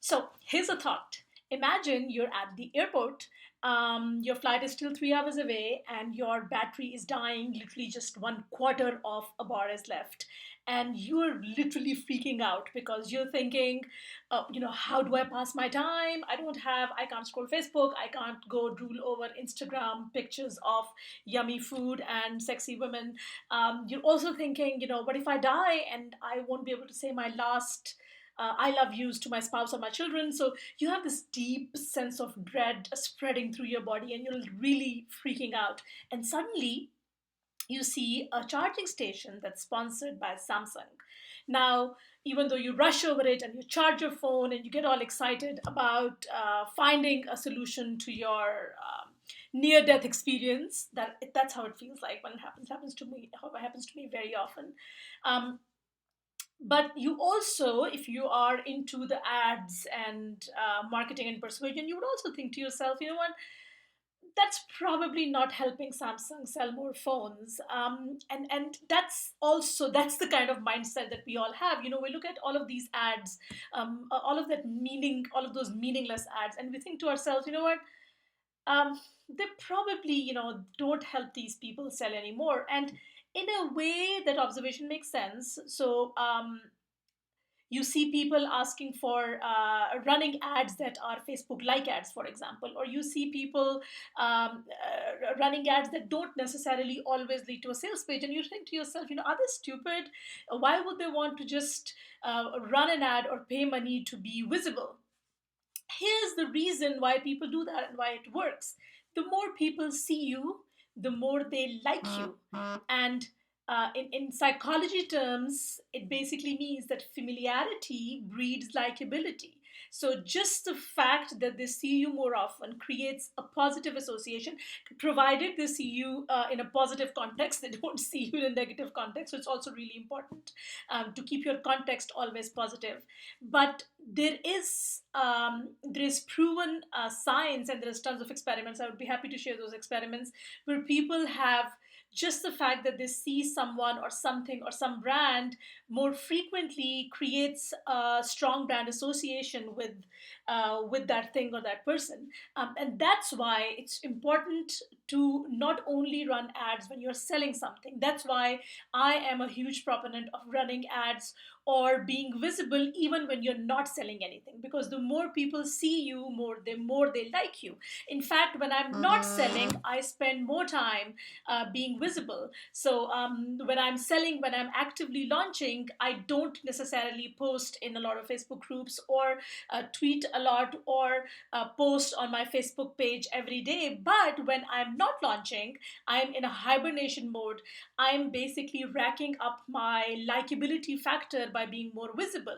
So here's a thought. Imagine you're at the airport. Your flight is still 3 hours away, and your battery is dying. Literally, just one quarter of a bar is left, and you're literally freaking out because you're thinking, how do I pass my time? I can't scroll Facebook. I can't go drool over Instagram pictures of yummy food and sexy women. You're also thinking, what if I die and I won't be able to say my last I love yous to my spouse or my children. So you have this deep sense of dread spreading through your body and you're really freaking out. And suddenly you see a charging station that's sponsored by Samsung. Now, even though you rush over it and you charge your phone and you get all excited about finding a solution to your near-death experience, that's how it feels like when it happens to me. How it happens to me very often. Um, but you also, if you are into the ads and marketing and persuasion, you would also think to yourself, you know what, that's probably not helping Samsung sell more phones. And that's the kind of mindset that we all have. We look at all of these ads, all of those meaningless ads, and we think to ourselves, you know what, they probably don't help these people sell anymore. And in a way, that observation makes sense. So you see people asking for running ads that are Facebook like ads, for example, or you see people running ads that don't necessarily always lead to a sales page, and you think to yourself, are they stupid? Why would they want to just run an ad or pay money to be visible? Here's the reason why people do that and why it works. The more people see you, the more they like you. And in psychology terms, it basically means that familiarity breeds likability. So just the fact that they see you more often creates a positive association, provided they see you in a positive context. They don't see you in a negative context. So it's also really important to keep your context always positive. But there is proven science, and there's tons of experiments. I would be happy to share those experiments where people have just the fact that they see someone or something or some brand more frequently creates a strong brand association with that thing or that person. And that's why it's important to not only run ads when you're selling something. That's why I am a huge proponent of running ads or being visible even when you're not selling anything, because the more people see you, more they like you. In fact, when I'm not selling, I spend more time being visible. So when I'm selling, when I'm actively launching, I don't necessarily post in a lot of Facebook groups or tweet a lot or post on my Facebook page every day. But when I'm not launching, I'm in a hibernation mode. I'm basically racking up my likability factor by being more visible.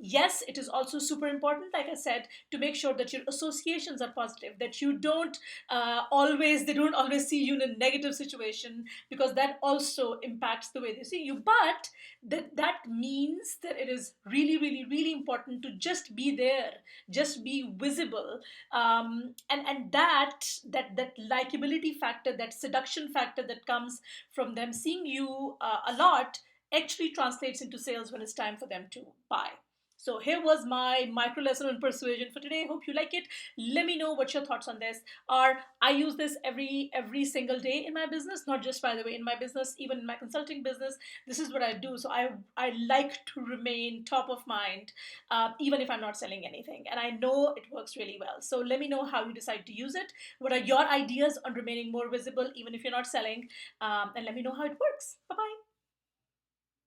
Yes, it is also super important, like I said, to make sure that your associations are positive, that you don't they don't always see you in a negative situation, because that also impacts the way they see you. But that means that it is really, really, really important to just be there, just be visible, and that likability factor, that seduction factor that comes from them seeing you a lot, actually translates into sales when it's time for them to buy. So here was my micro lesson on persuasion for today. Hope you like it. Let me know what your thoughts on this are. I use this every single day in my business, not just, by the way, in my business, even in my consulting business. This is what I do. So I like to remain top of mind, even if I'm not selling anything. And I know it works really well. So let me know how you decide to use it. What are your ideas on remaining more visible, even if you're not selling? And let me know how it works. Bye bye.